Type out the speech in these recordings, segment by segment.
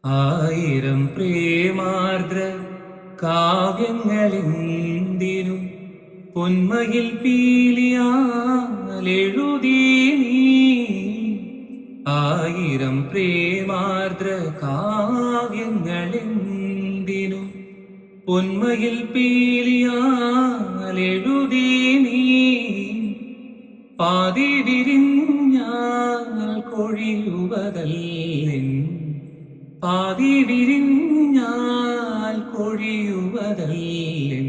ആയിരം പ്രേമാർദ്ര കാവ്യങ്ങളെന്തിനു പൊന്മയിൽ പീലിയാലെഴുതി നീ. ആയിരം പ്രേമാർദ്ര കാവ്യങ്ങളെന്തിനു പൊന്മയിൽ പീലിയാലെഴുതി നീ. പാതി വിരിഞ്ഞാൽ കൊഴിയുവതല്ലെൻ, പാതി വിരിഞ്ഞാൽ കൊഴിയുവതല്ലെൻ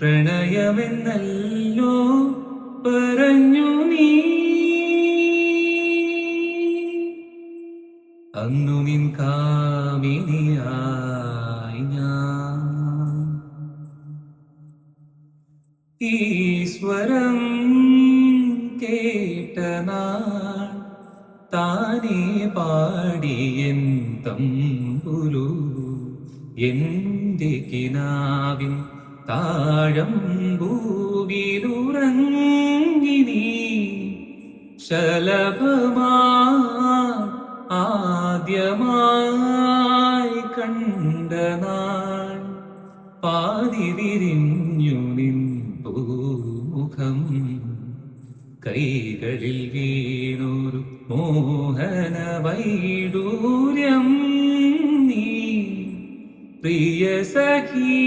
പ്രണയമെന്നല്ലോ പറഞ്ഞു നീ. അന്നു നിൻ കാമിനിയായി ഞാൻ. ഈശ്വരം കേട്ട നാൾ താനേ പാടിയൻ തമ്പുരു. എന്റെ കിനാവിൻ താഴമ്പൂവിലുറങ്ങി നീ. ശലഭമായി ആദ്യമായി കണ്ട നാൾ പാതി വിരിഞ്ഞു നിൻ പൂമുഖം. കൈകളിൽ വീണൊരു മോഹന വൈഡൂര്യം നീ. പ്രിയ സഖീ